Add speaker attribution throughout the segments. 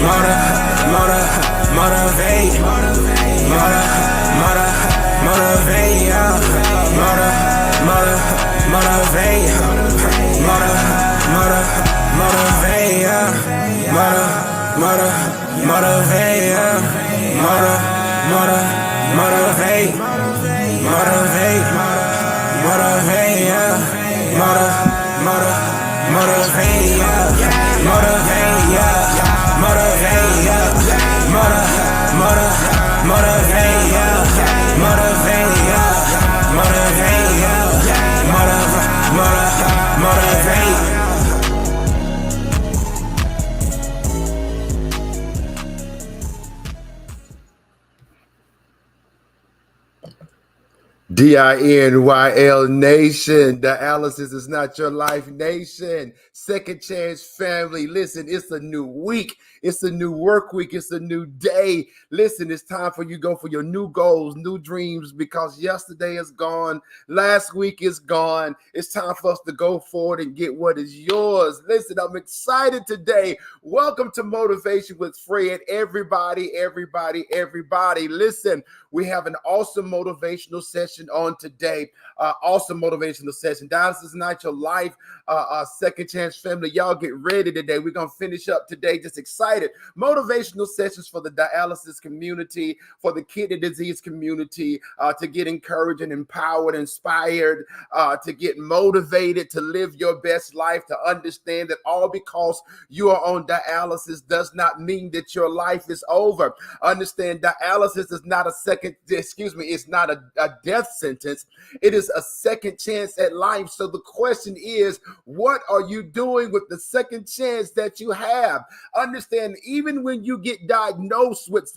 Speaker 1: Motivate, motivate, yeah. Motivate, motivate, yeah. Motivate, yeah. Motivate, yeah. Motivate, yeah. Motivate, yeah. Motivate, yeah. Motivate, yeah. Motivate, yeah. Motivate, yeah. Motivate.
Speaker 2: DINYL Nation, Dialysis is not your life nation. Second Chance family, listen, it's a new week. It's a new work week. It's a new day. Listen, it's time for you to go for your new goals, new dreams, because yesterday is gone. Last week is gone. It's time for us to go forward and get what is yours. Listen, I'm excited today. Welcome to Motivation with Fred. Everybody. Listen, we have an awesome motivational session on today. Awesome motivational session. Dialysis is not your life. Second Chance family, y'all get ready today. We're going to finish up today. Just excited. Motivational sessions for the dialysis community, for the kidney disease community, to get encouraged and empowered, inspired, to get motivated to live your best life, to understand that all because you are on dialysis does not mean that your life is over. Understand dialysis is not it's not a death sentence. It is a second chance at life. So the question is, what are you doing with the second chance that you have? Understand, even when you get diagnosed with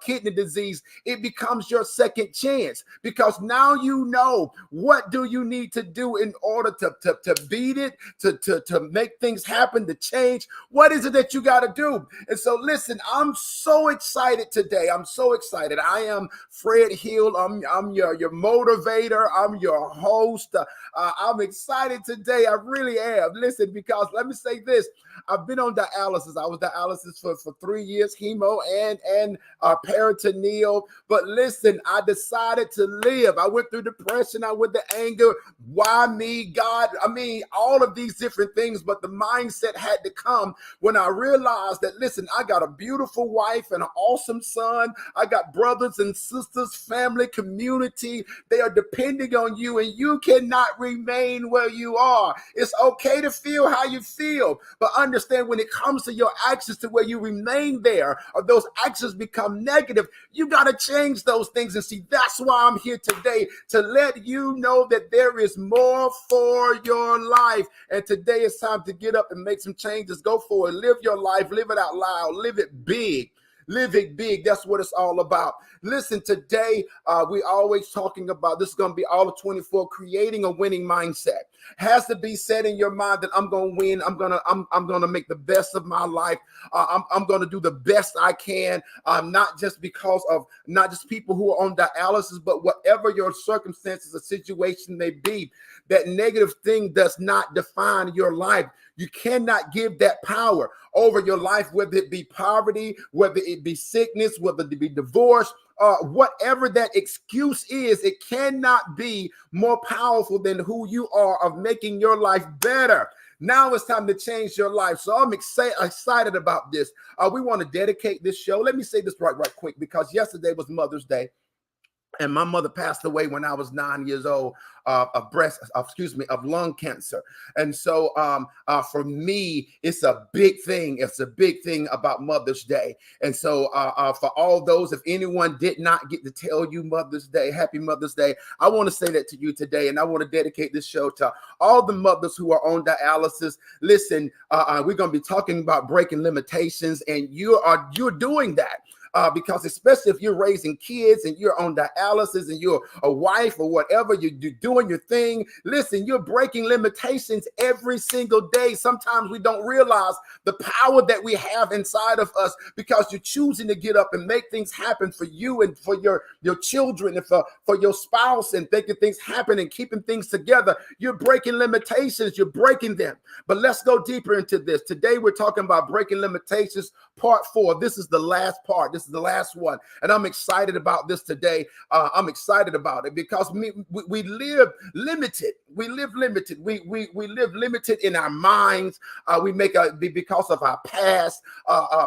Speaker 2: kidney disease, it becomes your second chance, because now you know what do you need to do in order to beat it, to make things happen, to change. What is it that you got to do? And so listen, I'm so excited today. I'm so excited. I am Fred Hill. I'm your motivator. I'm your host. I'm excited today. I really am. Listen, because let me say this. I've been on dialysis. I was dialysis for 3 years, hemo and peritoneal. But listen, I decided to live. I went through depression. I went to anger. Why me, God? I mean, all of these different things. But the mindset had to come when I realized that, listen, I got a beautiful wife and an awesome son. I got brothers and sisters, family, community. They are depending on you, and you cannot remain where you are. It's okay to feel how you feel, but understand when it comes to your actions, to where you remain there, or those actions become negative, you got to change those things. And see, that's why I'm here today, to let you know that there is more for your life. And today it's time to get up and make some changes. Go forward, live your life, live it out loud, live it big. Live it big. That's what it's all about. Listen, today we always talking about, this is going to be all of 24, creating a winning mindset. Has to be set in your mind that I'm going to win. I'm going to make the best of my life. I'm going to do the best I can. Not just because of not just people who are on dialysis, but whatever your circumstances or situation may be, that negative thing does not define your life. You cannot give that power over your life, whether it be poverty, whether it be sickness, whether it be divorce, whatever that excuse is. It cannot be more powerful than who you are of making your life better. Now it's time to change your life. So I'm excited about this. We want to dedicate this show. Let me say this right quick, because yesterday was Mother's Day. And my mother passed away when I was 9 years old of lung cancer. And so for me, it's a big thing. It's a big thing about Mother's Day. And so for all those, if anyone did not get to tell you Mother's Day, happy Mother's Day, I want to say that to you today. And I want to dedicate this show to all the mothers who are on dialysis. Listen, we're going to be talking about breaking limitations, and you're doing that. because especially if you're raising kids and you're on dialysis and you're a wife or whatever, you're doing your thing. Listen, you're breaking limitations every single day. Sometimes we don't realize the power that we have inside of us because you're choosing to get up and make things happen for you and for your children and for your spouse and making things happen and keeping things together. You're breaking limitations. You're breaking them. But let's go deeper into this. Today, we're talking about breaking limitations, part 4. This is the last part. This is the last one. And I'm excited about this today. I'm excited about it because we live limited. We live limited. We live limited in our minds. We make because of our past,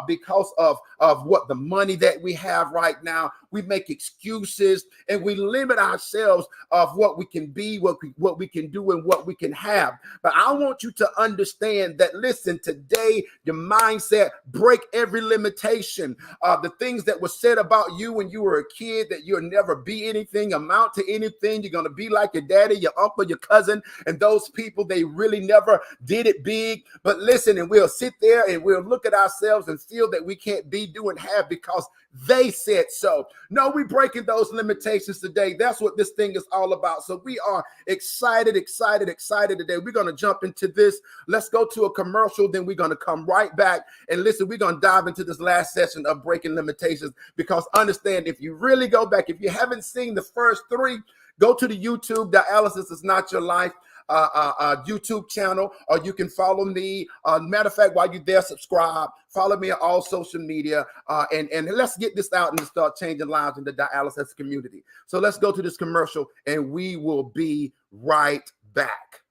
Speaker 2: because of what the money that we have right now. We make excuses and we limit ourselves of what we can be, what we can do, and what we can have. But I want you to understand that, listen, today, your mindset, break every limitation. The things that were said about you when you were a kid, that you'll never be anything, amount to anything. You're going to be like your daddy, your uncle, your cousin, and those people, they really never did it big. But listen, and we'll sit there and we'll look at ourselves and feel that we can't be, do, and have because they said so. No, we're breaking those limitations today. That's what this thing is all about. So we are excited today. We're going to jump into this. Let's go to a commercial. Then we're going to come right back. And listen, we're going to dive into this last session of breaking limitations because understand, if you really go back, if you haven't seen the first 3, go to the YouTube, Dialysis is Not Your Life. YouTube channel, or you can follow me. Matter of fact, while you're there, subscribe, follow me on all social media, and let's get this out and start changing lives in the dialysis community. So let's go to this commercial and we will be right back.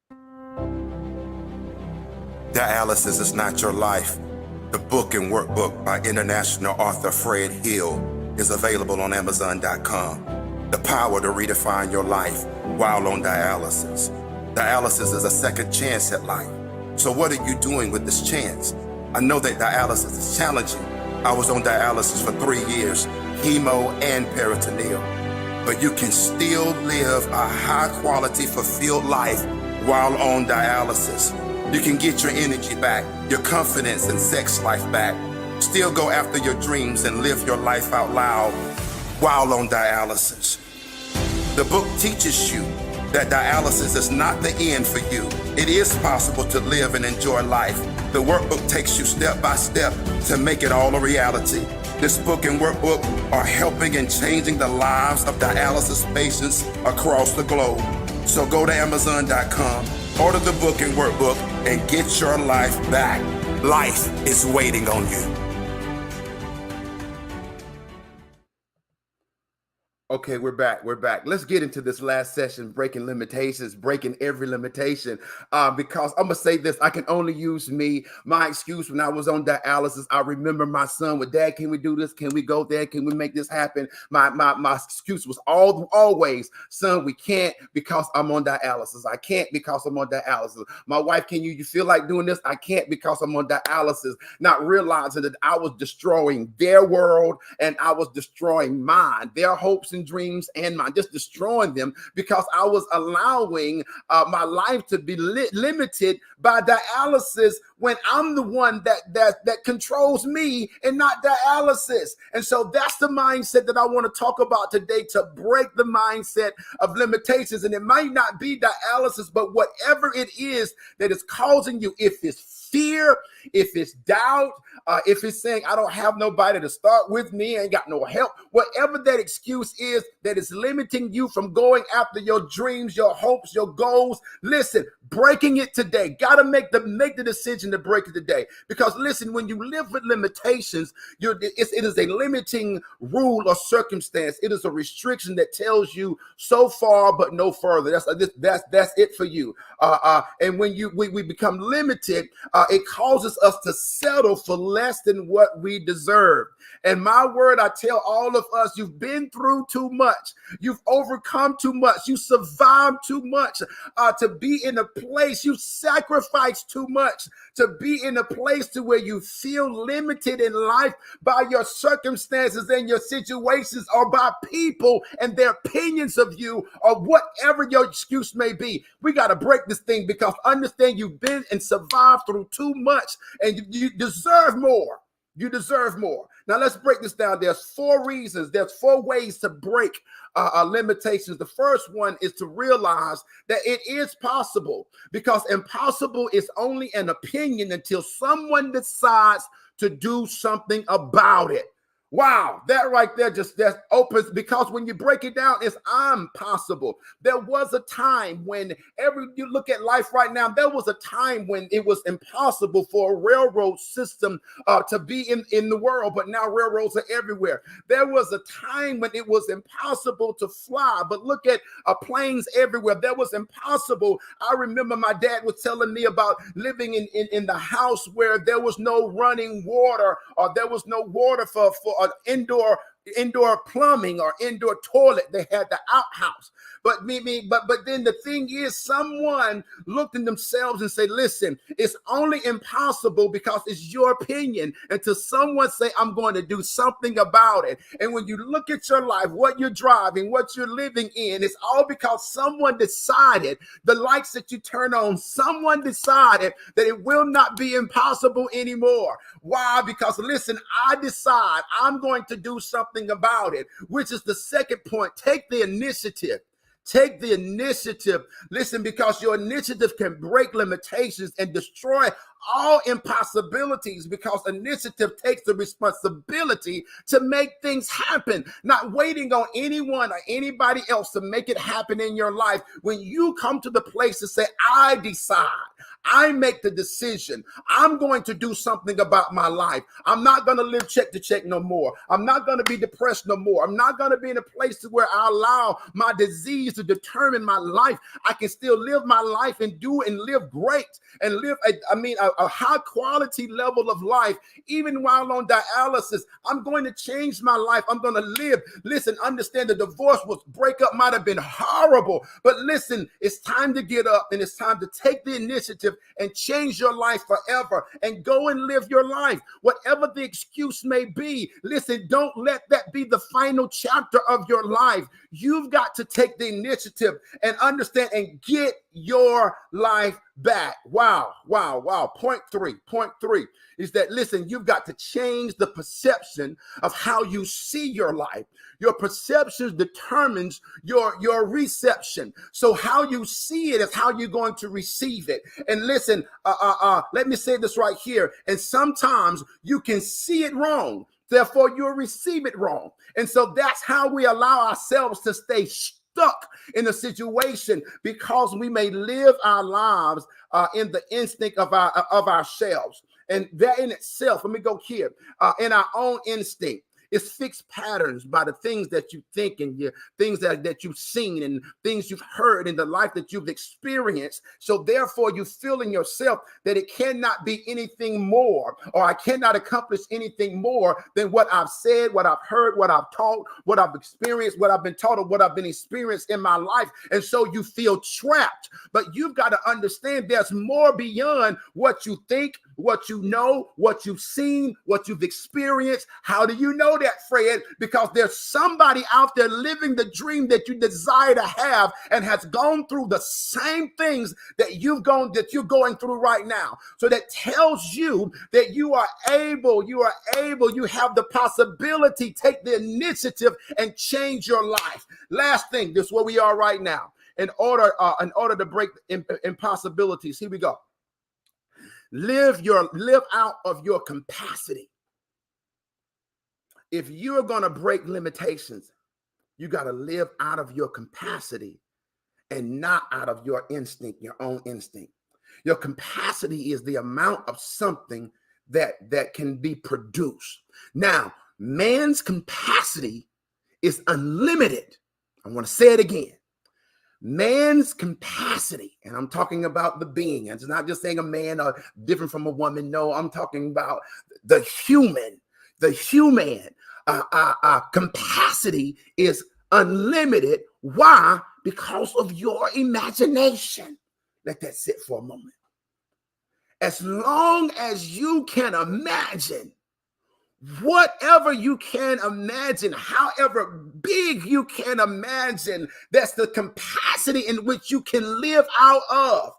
Speaker 3: Dialysis is Not Your Life. The book and workbook by international author Fred Hill is available on Amazon.com. The power to redefine your life while on dialysis. Dialysis is a second chance at life. So what are you doing with this chance? I know that dialysis is challenging. I was on dialysis for 3 years, chemo and peritoneal. But you can still live a high quality, fulfilled life while on dialysis. You can get your energy back, your confidence and sex life back. Still go after your dreams and live your life out loud while on dialysis. The book teaches you that dialysis is not the end for you. It is possible to live and enjoy life. The workbook takes you step by step to make it all a reality. This book and workbook are helping and changing the lives of dialysis patients across the globe. So go to Amazon.com, order the book and workbook, and get your life back. Life is waiting on you.
Speaker 2: Okay, we're back. Let's get into this last session, breaking limitations, breaking every limitation. Because I'm going to say this, I can only use me. My excuse when I was on dialysis, I remember my son with, Dad, can we do this? Can we go there? Can we make this happen? My excuse was always, son, we can't because I'm on dialysis. I can't because I'm on dialysis. My wife, you feel like doing this? I can't because I'm on dialysis. Not realizing that I was destroying their world and I was destroying mine, their hopes and dreams and mine, just destroying them because I was allowing my life to be limited by dialysis when I'm the one that controls me and not dialysis. And so that's the mindset that I want to talk about today, to break the mindset of limitations. And it might not be dialysis, but whatever it is that is causing you, if it's fear, if it's doubt, if it's saying, I don't have nobody to start with me, ain't got no help, whatever that excuse is that is limiting you from going after your dreams, your hopes, your goals, listen, breaking it today. Got to make the decision to break it today. Because listen, when you live with limitations, it is a limiting rule or circumstance. It is a restriction that tells you so far but no further. That's it for you. And when we become limited, it causes us to settle for less than what we deserve. And my word, I tell all of us, you've been through too much. You've overcome too much. You survived too much to be in a place. You sacrificed too much to be in a place to where you feel limited in life by your circumstances and your situations, or by people and their opinions of you, or whatever your excuse may be. We got to break this thing, because understand you've been and survived through too much, and you deserve more. You deserve more. Now let's break this down. There's 4 reasons. There's 4 ways to break limitations. The first one is to realize that it is possible, because impossible is only an opinion until someone decides to do something about it. Wow, that right there that opens, because when you break it down, it's impossible. There was a time when you look at life right now, there was a time when it was impossible for a railroad system to be in the world, but now railroads are everywhere. There was a time when it was impossible to fly, but look at planes everywhere. That was impossible. I remember my dad was telling me about living in the house where there was no running water, or there was no water for indoor plumbing or indoor toilet. They had the outhouse. But then the thing is, someone looked in themselves and said, listen, it's only impossible because it's your opinion, until someone say, I'm going to do something about it. And when you look at your life, what you're driving, what you're living in, it's all because someone decided. The lights that you turn on, someone decided that it will not be impossible anymore. Why? Because listen, I decide I'm going to do something about it, which is the second point. Take the initiative. Take the initiative. Listen, because your initiative can break limitations and destroy all impossibilities, because initiative takes the responsibility to make things happen, not waiting on anyone or anybody else to make it happen in your life. When you come to the place to say, I decide, I make the decision, I'm going to do something about my life. I'm not going to live check to check no more. I'm not going to be depressed no more. I'm not going to be in a place where I allow my disease to determine my life. I can still live my life and live great and live a high quality level of life. Even while on dialysis, I'm going to change my life. I'm going to live. Listen, understand the breakup might have been horrible, but listen, it's time to get up, and it's time to take the initiative and change your life forever and go and live your life. Whatever the excuse may be, listen, don't let that be the final chapter of your life. You've got to take the initiative and understand and get your life back. Wow. Point three is that, listen, you've got to change the perception of how you see your life. Your perception determines your reception. So how you see it is how you're going to receive it. And listen, let me say this right here. And sometimes you can see it wrong, therefore you'll receive it wrong. And so that's how we allow ourselves to stay stuck in a situation, because we may live our lives in the instinct of ourselves. And that in itself, let me go here, in our own instinct. It's fixed patterns by the things that you think and things that you've seen and things you've heard in the life that you've experienced. So therefore, you feel in yourself that it cannot be anything more, or I cannot accomplish anything more than what I've said, what I've heard, what I've taught, what I've experienced, what I've been taught, or what I've been experienced in my life. And so you feel trapped. But you've got to understand there's more beyond what you think, what you know, what you've seen, what you've experienced. How do you know that, Fred? Because there's somebody out there living the dream that you desire to have and has gone through the same things that you're going through right now. So that tells you that you are able, you have the possibility. Take the initiative and change your life. Last thing, this is where we are right now. In order to break impossibilities, here we go. Live out of your capacity. If you're going to break limitations, you got to live out of your capacity and not out of your instinct, your own instinct. Your capacity is the amount of something that can be produced. Now, man's capacity is unlimited. I want to say it again. Man's capacity, and I'm talking about the being. It's not just saying a man or different from a woman. No, I'm talking about the human. The human capacity is unlimited. Why? Because of your imagination. Let that sit for a moment. As long as you can imagine, whatever you can imagine, however big you can imagine, that's the capacity in which you can live out of.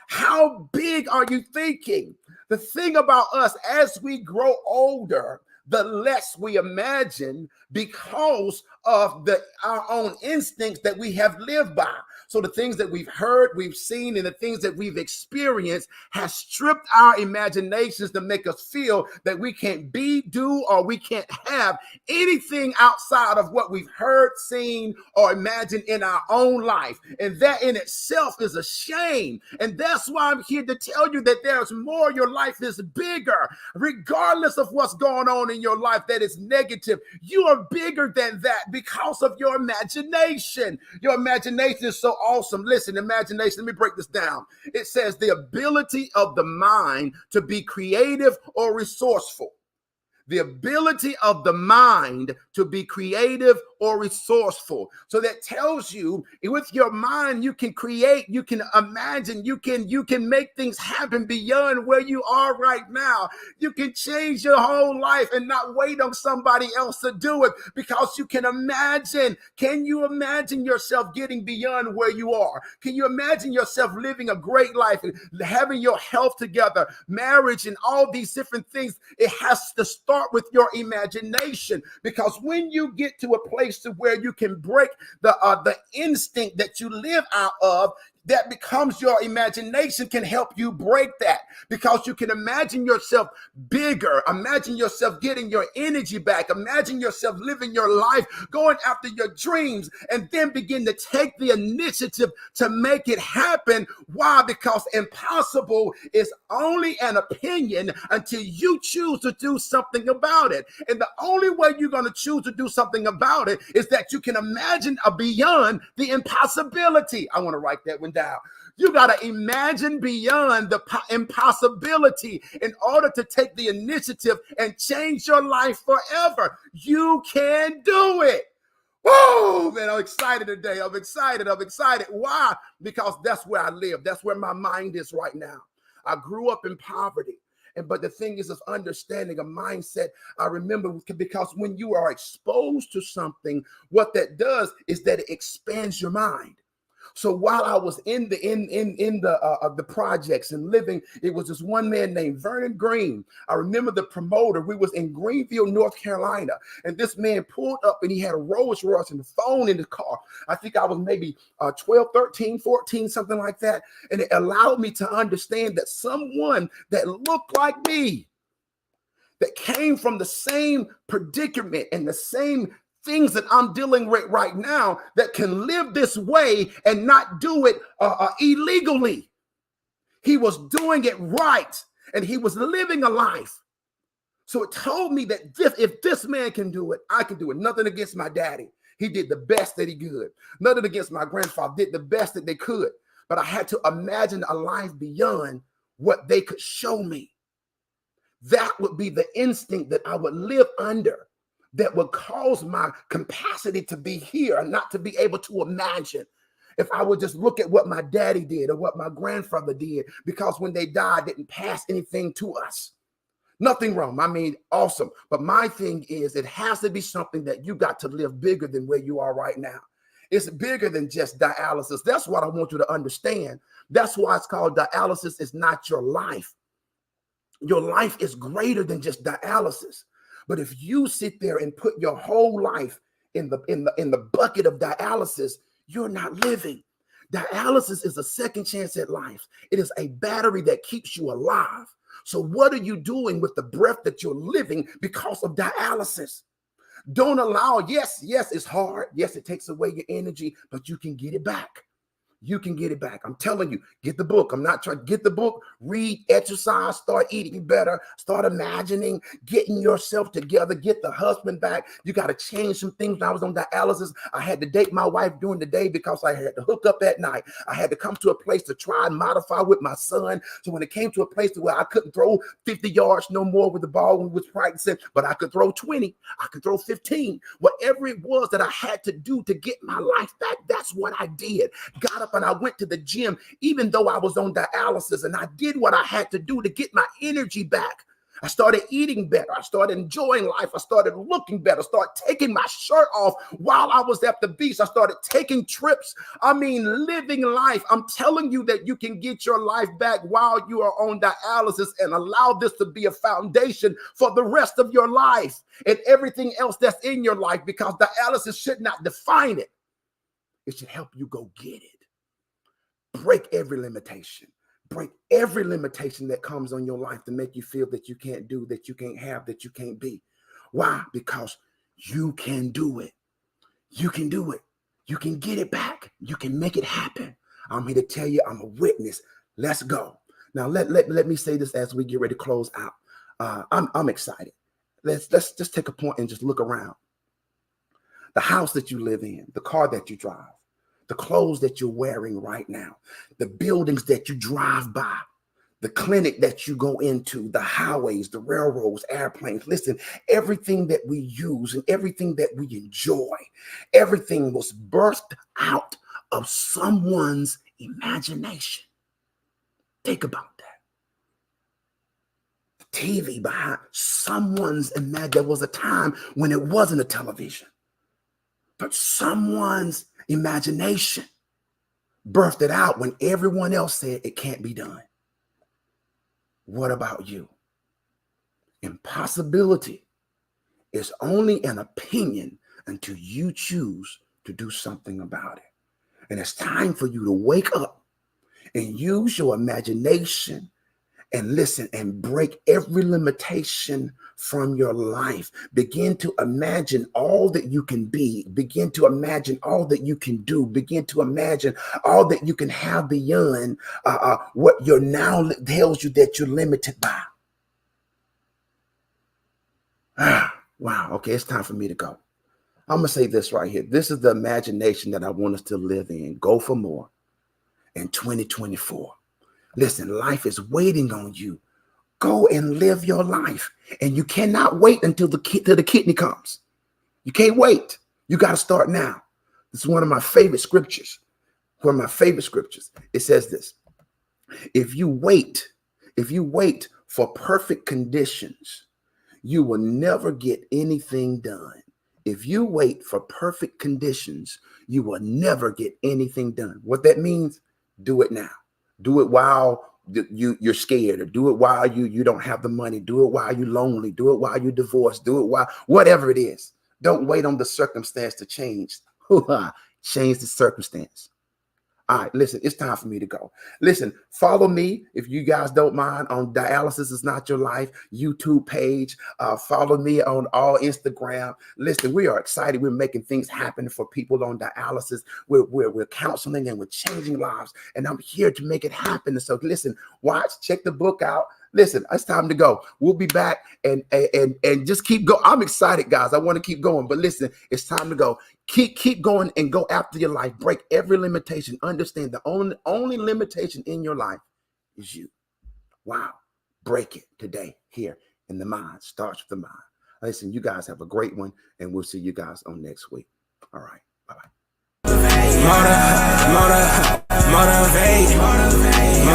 Speaker 2: How big are you thinking? The thing about us, as we grow older, the less we imagine because of our own instincts that we have lived by. So the things that we've heard, we've seen, and the things that we've experienced has stripped our imaginations to make us feel that we can't be, do, or we can't have anything outside of what we've heard, seen, or imagined in our own life. And that in itself is a shame. And that's why I'm here to tell you that there's more. Your life is bigger, regardless of what's going on in your life that is negative. You are bigger than that because of your imagination. Your imagination is so awesome. Listen, imagination, let me break this down. It says the ability of the mind to be creative or resourceful. The ability of the mind to be creative or resourceful. So that tells you with your mind, you can create, you can imagine, you can make things happen beyond where you are right now. You can change your whole life and not wait on somebody else to do it because you can imagine. Can you imagine yourself getting beyond where you are? Can you imagine yourself living a great life and having your health together, marriage, and all these different things? It has to start with your imagination, because when you get to a place to where you can break the instinct that you live out of, that becomes your imagination can help you break that, because you can imagine yourself bigger, imagine yourself getting your energy back, imagine yourself living your life, going after your dreams, and then begin to take the initiative to make it happen. Why? Because impossible is only an opinion until you choose to do something about it. And the only way you're going to choose to do something about it is that you can imagine beyond the impossibility. I want to write that one down. You got to imagine beyond the impossibility in order to take the initiative and change your life forever. You can do it. Whoa, man, I'm excited today. I'm excited. Why? Because that's where I live. That's where my mind is right now. I grew up in poverty. But the thing is understanding a mindset. I remember, because when you are exposed to something, what that does is that it expands your mind. So while I was in the projects and living, it was this one man named Vernon Green. I remember the promoter. We was in Greenville, North Carolina, and this man pulled up and he had a Rolls Royce and the phone in the car. I think I was maybe 12, 13, 14, something like that. And it allowed me to understand that someone that looked like me, that came from the same predicament and the same things that I'm dealing with right now, that can live this way and not do it illegally. He was doing it right, and he was living a life. So it told me that if this man can do it, I can do it. Nothing against my daddy. He did the best that he could. Nothing against my grandfather. Did the best that they could. But I had to imagine a life beyond what they could show me. That would be the instinct that I would live under, that would cause my capacity to be here and not to be able to imagine. If I would just look at what my daddy did or what my grandfather did, because when they died, didn't pass anything to us. Nothing wrong. I mean, awesome. But my thing is, it has to be something that you got to live bigger than where you are right now. It's bigger than just dialysis. That's what I want you to understand. That's why it's called dialysis. Is not your life. Your life is greater than just dialysis. But if you sit there and put your whole life in the bucket of dialysis, you're not living. Dialysis is a second chance at life. It is a battery that keeps you alive. So what are you doing with the breath that you're living because of dialysis? Don't allow, yes, it's hard. Yes, it takes away your energy, but you can get it back. You can get it back. I'm telling you, get the book. I'm not trying to get the book, read, exercise, start eating better, start imagining, getting yourself together, get the husband back. You got to change some things. When I was on dialysis, I had to date my wife during the day because I had to hook up at night. I had to come to a place to try and modify with my son. So when it came to a place to where I couldn't throw 50 yards no more with the ball when we was practicing, but I could throw 20, I could throw 15, whatever it was that I had to do to get my life back, that's what I did. Got up and I went to the gym, even though I was on dialysis, and I did what I had to do to get my energy back. I started eating better. I started enjoying life. I started looking better. I started taking my shirt off while I was at the beach. I started taking trips. I mean, living life. I'm telling you that you can get your life back while you are on dialysis and allow this to be a foundation for the rest of your life and everything else that's in your life, because dialysis should not define it. It should help you go get it. Break every limitation. Break every limitation that comes on your life to make you feel that you can't do, that you can't have, that you can't be. Why? Because you can do it. You can do it. You can get it back. You can make it happen. I'm here to tell you, I'm a witness. Let's go. Now, let me say this as we get ready to close out. I'm excited. Let's just take a point and just look around. The house that you live in, the car that you drive, the clothes that you're wearing right now, the buildings that you drive by, the clinic that you go into, the highways, the railroads, airplanes. Listen, everything that we use and everything that we enjoy, everything was birthed out of someone's imagination. Think about that. The TV behind someone's imagination. There was a time when it wasn't a television, but someone's imagination birthed it out when everyone else said it can't be done. What about you? Impossibility is only an opinion until you choose to do something about it. And it's time for you to wake up and use your imagination and listen and break every limitation from your life. Begin to imagine all that you can be. Begin to imagine all that you can do. Begin to imagine all that you can have beyond what your now tells you that you're limited by. Wow. Okay, it's time for me to go. I'm going to say this right here. This is the imagination that I want us to live in. Go for more in 2024. Listen, life is waiting on you. Go and live your life. And you cannot wait until the kidney comes. You can't wait. You got to start now. This is one of my favorite scriptures. One of my favorite scriptures. It says this: if you wait for perfect conditions, you will never get anything done. If you wait for perfect conditions, you will never get anything done. What that means, do it now. Do it while you're scared, or do it while you don't have the money. Do it while you're lonely. Do it while you're divorced. Do it while, whatever it is. Don't wait on the circumstance to change. Change the circumstance. All right, listen, it's time for me to go. Listen, follow me, if you guys don't mind, on Dialysis Is Not Your Life YouTube page. Follow me on all Instagram. Listen, we are excited. We're making things happen for people on dialysis. We're counseling and we're changing lives. And I'm here to make it happen. So listen, watch, check the book out. Listen, it's time to go. We'll be back and just keep going. I'm excited, guys. I want to keep going, but listen, it's time to go. Keep going and go after your life. Break every limitation. Understand the only limitation in your life is you. Wow. Break it today here in the mind. Starts with the mind. Listen, you guys have a great one, and we'll see you guys on next week. All right. Bye-bye.
Speaker 1: Motivate, motivate.